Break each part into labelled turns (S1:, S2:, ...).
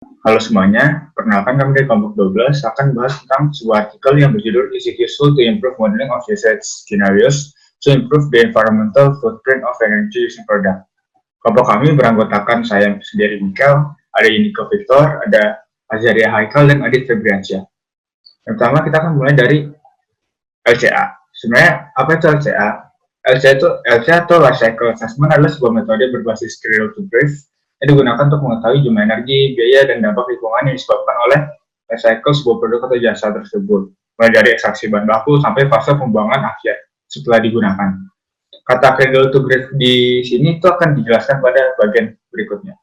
S1: Halo semuanya, perkenalkan kami dari kelompok 12 akan bahas tentang sebuah artikel yang berjudul Is it useful to improve modeling of usage scenarios to improve the environmental footprint of energy using product. Kelompok kami beranggotakan saya sendiri Mikel, ada Yuniko Victor, ada Azaria Haikal, dan Adit Febriansyah. Yang pertama kita akan mulai dari LCA. Sebenarnya apa itu LCA? LCA atau Life Cycle Assessment adalah sebuah metode berbasis cradle to grave yang digunakan untuk mengetahui jumlah energi, biaya, dan dampak lingkungan yang disebabkan oleh life cycle sebuah produk atau jasa tersebut, mulai dari ekstraksi bahan baku sampai fase pembuangan akhir setelah digunakan. Kata cradle to grave di sini itu akan dijelaskan pada bagian berikutnya.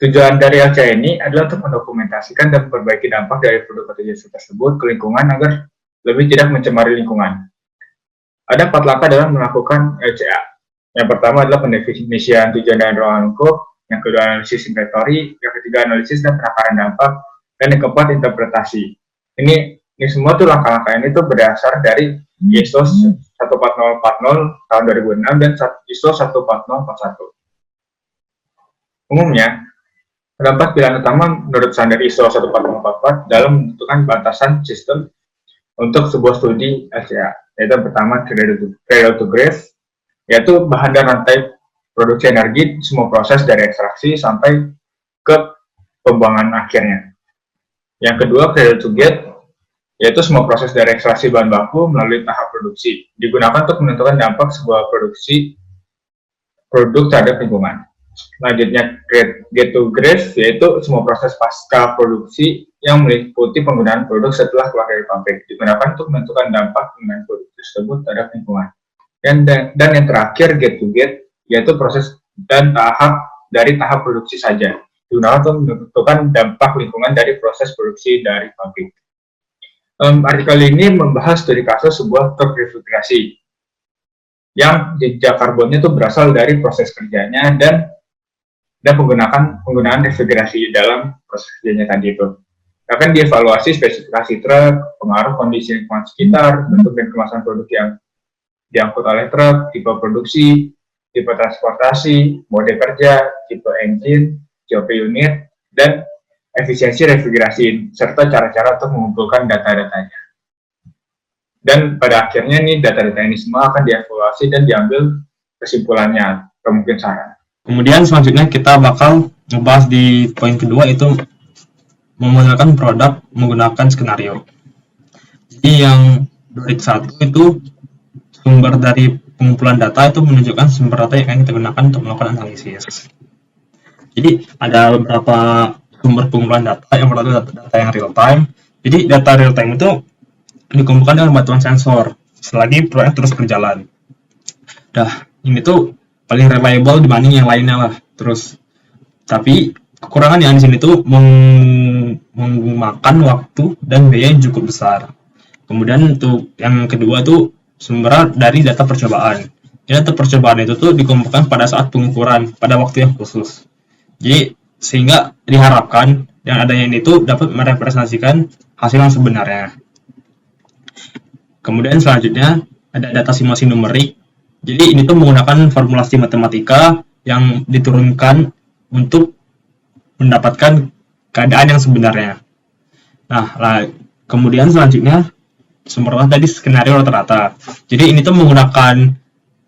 S1: Tujuan dari LCA ini adalah untuk mendokumentasikan dan memperbaiki dampak dari produk atau jasa tersebut ke lingkungan agar lebih tidak mencemari lingkungan. Ada 4 langkah dalam melakukan LCA. Yang pertama adalah pendefinisian tujuan dan ruang lingkup, yang kedua analisis inventory, yang ketiga analisis dan penakaran dampak, dan yang keempat interpretasi. Ini semua tuh langkah-langkah ini tuh berdasar dari ISO 14040 tahun 2006 dan ISO 14041. Umumnya, terdapat pilihan utama menurut standar ISO 14044 dalam menentukan batasan sistem untuk sebuah studi LCA, yaitu pertama cradle to grave, yaitu bahan dan rantai produksi energi semua proses dari ekstraksi sampai ke pembuangan akhirnya. Yang kedua, cradle to gate, yaitu semua proses dari ekstraksi bahan baku melalui tahap produksi, digunakan untuk menentukan dampak sebuah produk terhadap lingkungan. Selanjutnya, gate to grave, yaitu semua proses pasca produksi yang meliputi penggunaan produk setelah keluar dari pabrik, digunakan untuk menentukan dampak penggunaan produk tersebut terhadap lingkungan. Dan yang terakhir, gate to gate, yaitu proses dan tahap dari tahap produksi saja, digunakan untuk menentukan dampak lingkungan dari proses produksi dari pabrik. Artikel ini membahas studi kasus sebuah truk refrigerasi yang jejak karbonnya itu berasal dari proses kerjanya dan penggunaan refrigerasi dalam proses kerjanya tadi itu. Akan dievaluasi spesifikasi truk, pengaruh kondisi lingkungan sekitar, bentuk dan kemasan produk yang diangkut oleh truk, tipe produksi, tipe transportasi, mode kerja, tipe engine, COP unit, dan efisiensi refrigerasi, serta cara-cara untuk mengumpulkan data-datanya. Dan pada akhirnya nih data-data ini semua akan dievaluasi dan diambil kesimpulannya atau mungkin saran.
S2: Kemudian selanjutnya kita bakal membahas di poin kedua, itu menggunakan produk menggunakan skenario. Jadi yang dari satu itu sumber dari pengumpulan data itu menunjukkan sumber data yang akan kita gunakan untuk melakukan analisis. Jadi ada beberapa sumber pengumpulan data. Yang pertama data yang real time. Jadi data real time itu dikumpulkan dengan bantuan sensor selagi proyek terus berjalan. Ini tuh paling reliable dibanding yang lainnya lah. Tapi kekurangan yang di sini tuh memakan waktu dan biaya yang cukup besar. Kemudian untuk yang kedua tuh sumber dari data percobaan. Data percobaan itu tuh dikumpulkan pada saat pengukuran pada waktu yang khusus. Jadi sehingga diharapkan yang adanya ini tuh dapat merepresentasikan hasil yang sebenarnya. Kemudian selanjutnya ada data simulasi numerik. Jadi ini tuh menggunakan formulasi matematika yang diturunkan untuk mendapatkan keadaan yang sebenarnya. Kemudian selanjutnya sumber data tadi skenario rata-rata. Jadi ini tuh menggunakan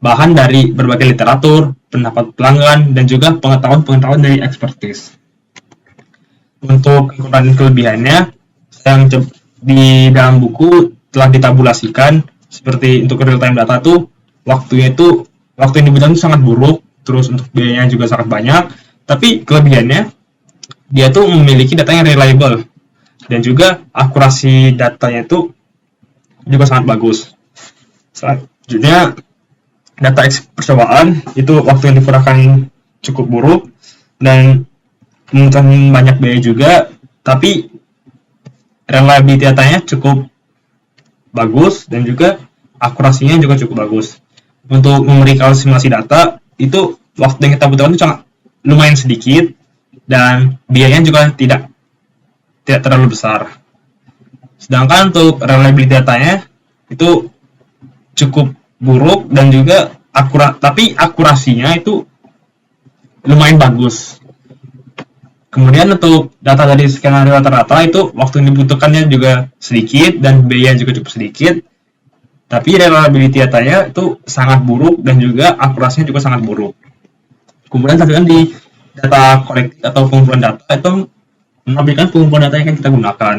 S2: bahan dari berbagai literatur, pendapat pelanggan, dan juga pengetahuan dari ekspertis. Untuk kekurangan kelebihannya, yang di dalam buku telah ditabulasikan seperti untuk real time data tuh waktu yang dibutuhkan sangat buruk, terus untuk biayanya juga sangat banyak. Tapi kelebihannya dia tuh memiliki data yang reliable dan juga akurasi datanya itu juga sangat bagus. Selanjutnya data percobaan itu waktu yang digunakan cukup buruk dan membutuhkan banyak biaya juga, tapi reliability datanya cukup bagus dan juga akurasinya juga cukup bagus. Untuk memberikan simulasi data itu waktu yang kita butuhkan itu sangat lumayan sedikit dan biayanya juga tidak terlalu besar. Sedangkan untuk reliability datanya itu cukup buruk dan juga akurat, tapi akurasinya itu lumayan bagus. Kemudian untuk data dari skenario rata-rata itu waktu yang dibutuhkannya juga sedikit dan biaya juga cukup sedikit. Tapi reliability datanya itu sangat buruk dan juga akurasinya juga sangat buruk. Kemudian tadi kan di data kolektif atau pengumpulan data itu menampilkan pengumpulan data yang akan kita gunakan.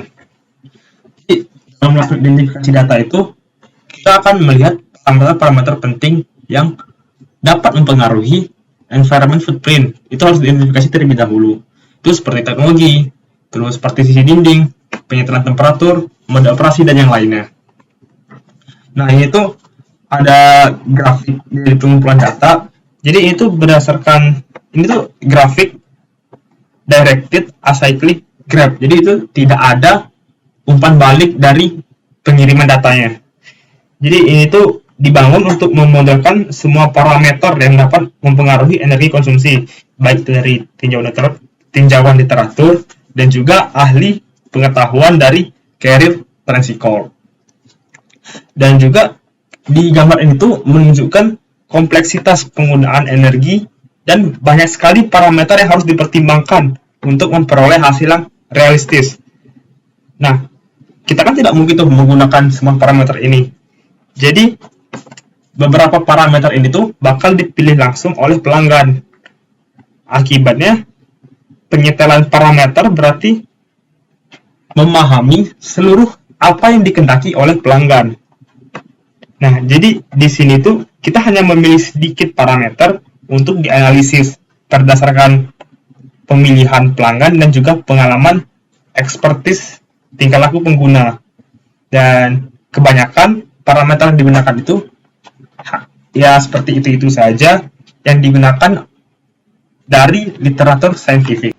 S2: Jadi dalam melakukan identifikasi data itu kita akan melihat parameter-parameter penting yang dapat mempengaruhi environment footprint. Itu harus diidentifikasi terlebih dahulu. Itu seperti teknologi, terus partisisi dinding, penyetelan temperatur, mode operasi, dan yang lainnya. Nah, ini tuh ada grafik dari pengumpulan data. Jadi ini tuh berdasarkan, ini tuh grafik directed acyclic graph. Jadi itu tidak ada umpan balik dari pengiriman datanya. Jadi ini tuh dibangun untuk memodelkan semua parameter yang dapat mempengaruhi energi konsumsi, baik dari tinjauan literatur dan juga ahli pengetahuan dari Carrier Transicore. Dan juga di gambar ini tuh menunjukkan kompleksitas penggunaan energi dan banyak sekali parameter yang harus dipertimbangkan untuk memperoleh hasil yang realistis. Nah, kita kan tidak mungkin tuh menggunakan semua parameter ini. Jadi, beberapa parameter ini tuh bakal dipilih langsung oleh pelanggan. Akibatnya, penyetelan parameter berarti memahami seluruh apa yang dikehendaki oleh pelanggan. Nah, jadi di sini tuh kita hanya memilih sedikit parameter untuk dianalisis berdasarkan pemilihan pelanggan dan juga pengalaman expertise tingkah laku pengguna. Dan kebanyakan parameter yang digunakan itu ya seperti itu saja yang digunakan dari literatur saintifik.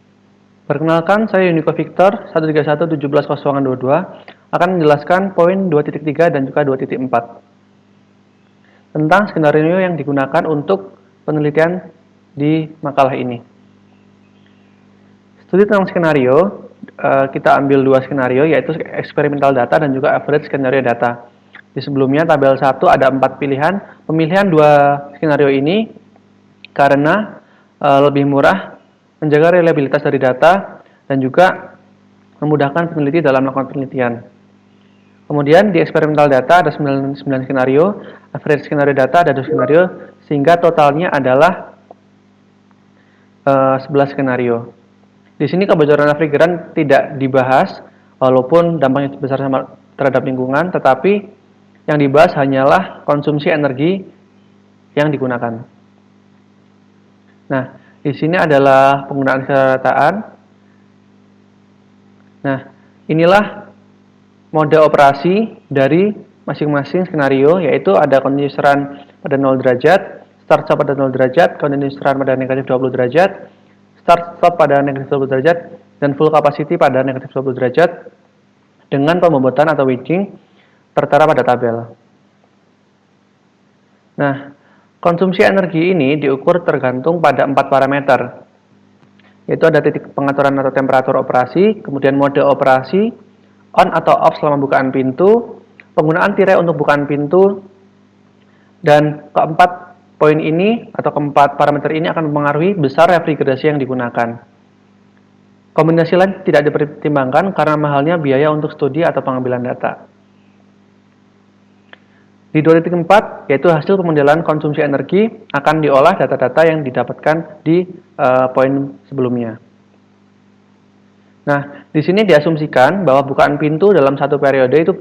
S3: Perkenalkan, saya Yuniko Victor 131170122 akan menjelaskan poin 2.3 dan juga 2.4 tentang skenario yang digunakan untuk penelitian di makalah ini. Studi tentang skenario, kita ambil dua skenario, yaitu experimental data dan juga average skenario data. Di sebelumnya, tabel 1 ada 4 pilihan. Pemilihan dua skenario ini karena lebih murah, menjaga reliabilitas dari data, dan juga memudahkan peneliti dalam melakukan penelitian. Kemudian di eksperimental data ada 9 skenario, average skenario data ada 2 skenario, sehingga totalnya adalah 11 skenario. Di sini kebocoran refrigeran tidak dibahas, walaupun dampaknya besar terhadap lingkungan, tetapi yang dibahas hanyalah konsumsi energi yang digunakan. Nah, di sini adalah penggunaan kedataan. Nah, inilah mode operasi dari masing-masing skenario, yaitu ada continuous run pada 0 derajat, start stop pada 0 derajat, continuous run pada negatif 20 derajat, start stop pada negatif 20 derajat, dan full capacity pada negatif 20 derajat, dengan pembobotan atau wedging tertera pada tabel. Nah, konsumsi energi ini diukur tergantung pada 4 parameter, yaitu ada titik pengaturan atau temperatur operasi, kemudian mode operasi, on atau off selama bukaan pintu, penggunaan tirai untuk bukaan pintu, dan keempat poin ini atau keempat parameter ini akan mempengaruhi besar refrigerasi yang digunakan. Kombinasi lain tidak dipertimbangkan karena mahalnya biaya untuk studi atau pengambilan data. Di 2.4, yaitu hasil pemodelan konsumsi energi, akan diolah data-data yang didapatkan di poin sebelumnya. Nah, di sini diasumsikan bahwa bukaan pintu dalam satu periode itu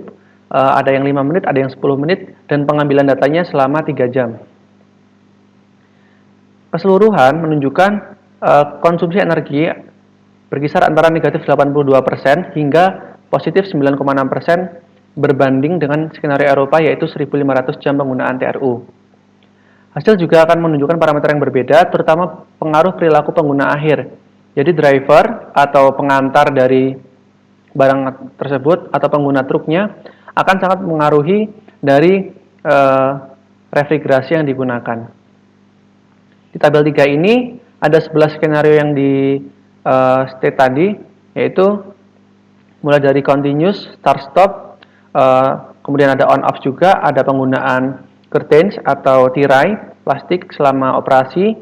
S3: ada yang 5 menit, ada yang 10 menit, dan pengambilan datanya selama 3 jam. Keseluruhan menunjukkan konsumsi energi berkisar antara negatif 82% hingga positif 9,6% berbanding dengan skenario Eropa, yaitu 1.500 jam penggunaan TRU. Hasil juga akan menunjukkan parameter yang berbeda, terutama pengaruh perilaku pengguna akhir. Jadi driver atau pengantar dari barang tersebut atau pengguna truknya akan sangat mengaruhi dari refrigerasi yang digunakan. Di tabel 3 ini ada 11 skenario yang di state tadi, yaitu mulai dari continuous, start stop, kemudian ada on off juga, ada penggunaan curtains atau tirai plastik selama operasi,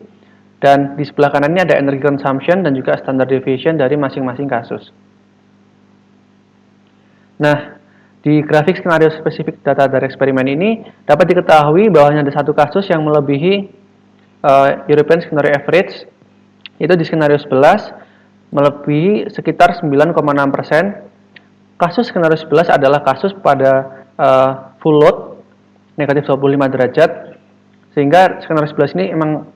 S3: Dan di sebelah kanannya ada energy consumption dan juga standard deviation dari masing-masing kasus. Nah, di grafik skenario spesifik data dari eksperimen ini dapat diketahui bahwa ada satu kasus yang melebihi European Scenario Average, yaitu di skenario 11 melebihi sekitar 9,6%. Kasus skenario 11 adalah kasus pada full load negatif 25 derajat, sehingga skenario 11 ini emang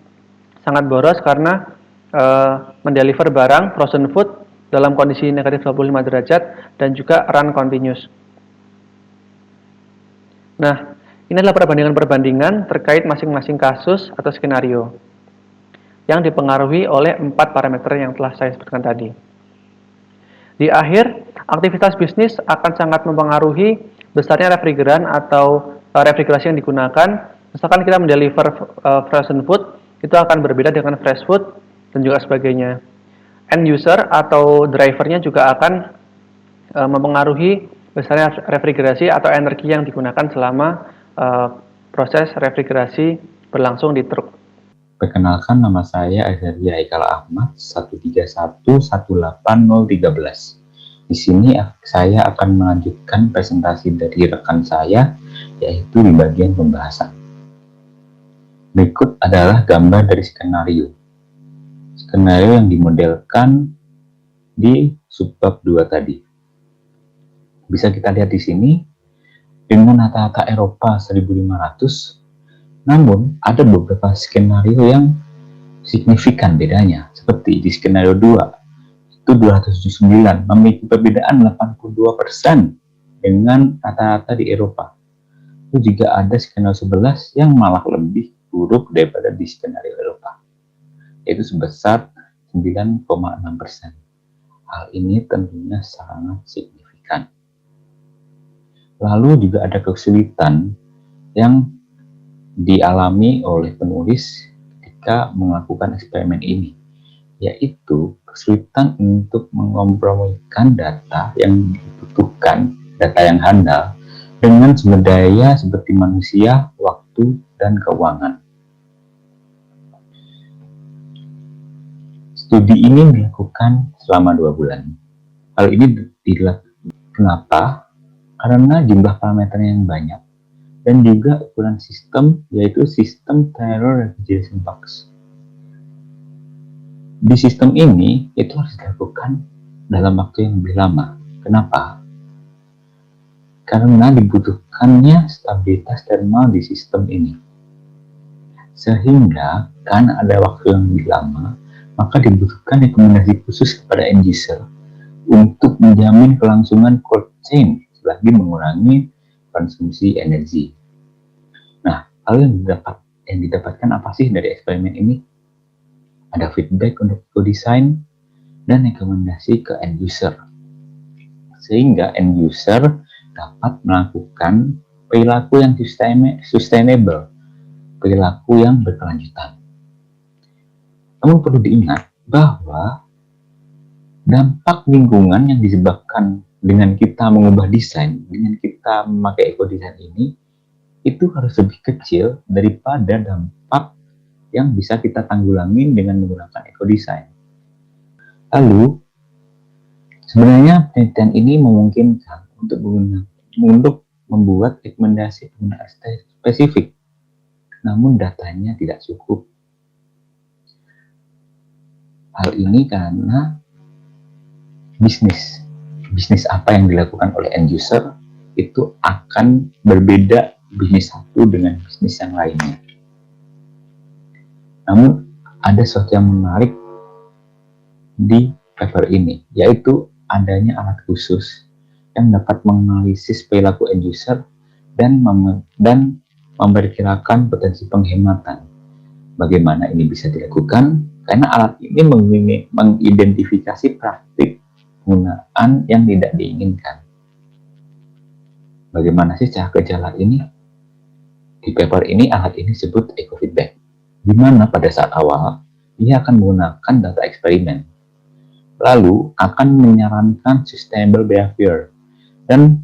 S3: sangat boros karena mendeliver barang frozen food dalam kondisi negatif 25 derajat dan juga run continuous. Nah, ini adalah perbandingan-perbandingan terkait masing-masing kasus atau skenario yang dipengaruhi oleh 4 parameter yang telah saya sebutkan tadi. Di akhir, aktivitas bisnis akan sangat mempengaruhi besarnya refrigeran atau refrigerasi yang digunakan. Misalkan kita mendeliver frozen food, itu akan berbeda dengan fresh food dan juga sebagainya. End user atau drivernya juga akan mempengaruhi besarnya refrigerasi atau energi yang digunakan selama proses refrigerasi berlangsung di truk.
S4: Perkenalkan, nama saya Azaria Haikal Ahmad, 131818013. Di sini saya akan melanjutkan presentasi dari rekan saya, yaitu di bagian pembahasan. Berikut adalah gambar dari skenario. Skenario yang dimodelkan di subbab 2 tadi. Bisa kita lihat di sini, dengan rata-rata Eropa 1500, namun, ada beberapa skenario yang signifikan bedanya, seperti di skenario 2, itu 279, memiliki perbedaan 82% dengan rata-rata di Eropa. Itu juga ada skenario 11 yang malah lebih buruk daripada di skenario Eropa, yaitu sebesar 9,6%. Hal ini tentunya sangat signifikan. Lalu juga ada kesulitan yang dialami oleh penulis ketika melakukan eksperimen ini, yaitu kesulitan untuk mengkompromikan data yang dibutuhkan, data yang handal, dengan sumber daya seperti manusia, waktu, dan keuangan. Studi ini dilakukan selama 2 bulan. Hal ini dilakukan kenapa? Karena jumlah parameter yang banyak dan juga ukuran sistem, yaitu sistem Tyrrell Refrigeration Box. Di sistem ini, itu harus dilakukan dalam waktu yang lebih lama. Kenapa? Karena dibutuhkannya stabilitas termal di sistem ini. Sehingga, karena ada waktu yang lebih lama, maka dibutuhkan rekomendasi khusus kepada end user untuk menjamin kelangsungan cold chain, selagi mengurangi konsumsi energi. Nah, hal yang didapatkan apa sih dari eksperimen ini? Ada feedback untuk co-design dan rekomendasi ke end user. Sehingga end user dapat melakukan perilaku yang sustainable, perilaku yang berkelanjutan. Namun perlu diingat bahwa dampak lingkungan yang disebabkan dengan kita mengubah desain, dengan kita memakai eco-design ini, itu harus lebih kecil daripada dampak yang bisa kita tanggulangi dengan menggunakan eco-design. Lalu, sebenarnya penelitian ini memungkinkan untuk membuat rekomendasi penggunaan spesifik, namun datanya tidak cukup. Hal ini karena bisnis apa yang dilakukan oleh end user itu akan berbeda bisnis satu dengan bisnis yang lainnya. Namun ada sesuatu yang menarik di paper ini, yaitu adanya alat khusus yang dapat menganalisis perilaku end user dan memperkirakan potensi penghematan. Bagaimana ini bisa dilakukan? Karena alat ini mengidentifikasi praktik penggunaan yang tidak diinginkan. Bagaimana sih cara kerja alat ini? Di paper ini, alat ini disebut eco-feedback, di mana pada saat awal, dia akan menggunakan data eksperimen, lalu akan menyarankan sustainable behavior, dan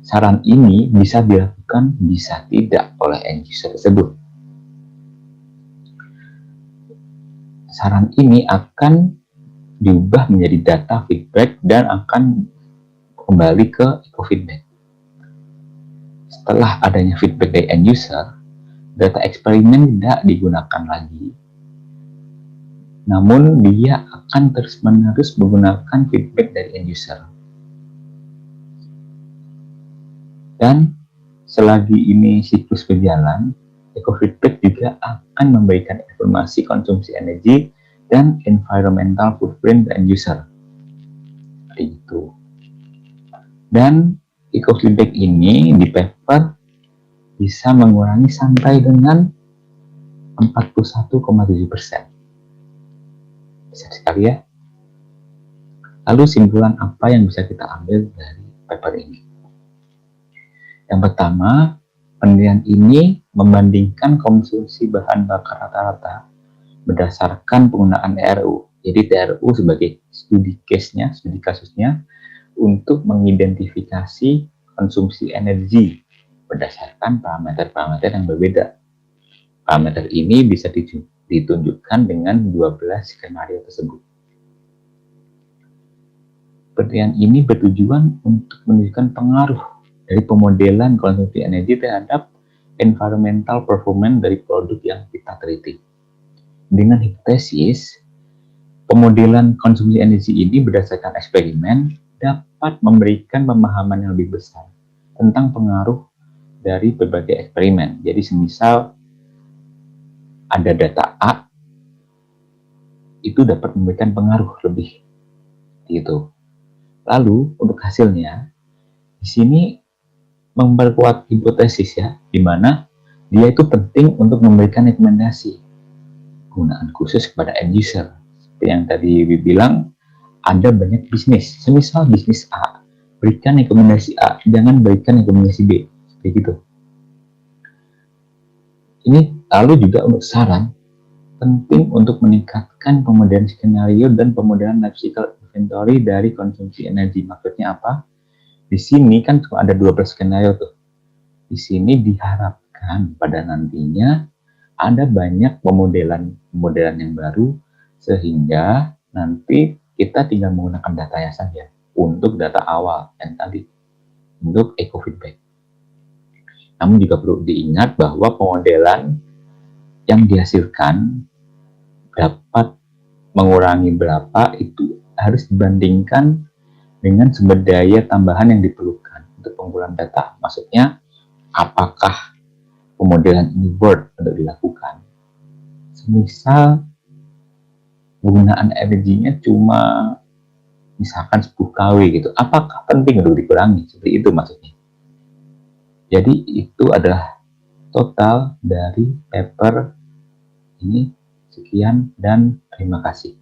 S4: saran ini bisa dilakukan, bisa tidak oleh end user tersebut. saran ini akan diubah menjadi data feedback dan akan kembali ke eco-feedback. Setelah adanya feedback dari end user, data eksperimen tidak digunakan lagi. Namun dia akan terus-menerus menggunakan feedback dari end user. Dan selagi ini siklus berjalan, eco-feedback juga akan memberikan informasi konsumsi energi dan environmental footprint end user. Itu. Dan eco-feedback ini di paper bisa mengurangi sampai dengan 41,7%. Besar sekali ya. Lalu simpulan apa yang bisa kita ambil dari paper ini? Yang pertama, penelitian ini membandingkan konsumsi bahan bakar rata-rata berdasarkan penggunaan TRU. Jadi TRU sebagai studi case-nya, studi kasusnya untuk mengidentifikasi konsumsi energi berdasarkan parameter-parameter yang berbeda. Parameter ini bisa ditunjukkan dengan 12 skenario tersebut. Penelitian ini bertujuan untuk menunjukkan pengaruh dari pemodelan konsumsi energi terhadap environmental performance dari produk yang kita teliti. Dengan hipotesis, pemodelan konsumsi energi ini berdasarkan eksperimen dapat memberikan pemahaman yang lebih besar tentang pengaruh dari berbagai eksperimen. Jadi semisal ada data A, itu dapat memberikan pengaruh lebih. Gitu. Lalu untuk hasilnya, di sini memperkuat hipotesis ya, di mana dia itu penting untuk memberikan rekomendasi penggunaan khusus kepada end user. Seperti yang tadi Wibi bilang, ada banyak bisnis. Semisal bisnis A, berikan rekomendasi A, jangan berikan rekomendasi B. Seperti gitu. Ini lalu juga untuk saran, penting untuk meningkatkan pemodelan skenario dan pemodelan life cycle inventory dari konsumsi energi. Maksudnya apa? Di sini kan cuma ada 12 skenario tuh. Di sini diharapkan pada nantinya ada banyak pemodelan yang baru sehingga nanti kita tinggal menggunakan datanya saja untuk data awal yang tadi untuk eco-feedback. Namun juga perlu diingat bahwa pemodelan yang dihasilkan dapat mengurangi berapa itu harus dibandingkan dengan sumber daya tambahan yang diperlukan untuk pengumpulan data. Maksudnya, apakah pemodelan ini worth untuk dilakukan? Semisal penggunaan energinya cuma misalkan 10 kW gitu, apakah penting untuk dikurangi? Seperti itu maksudnya. Jadi itu adalah total dari paper ini. Sekian dan terima kasih.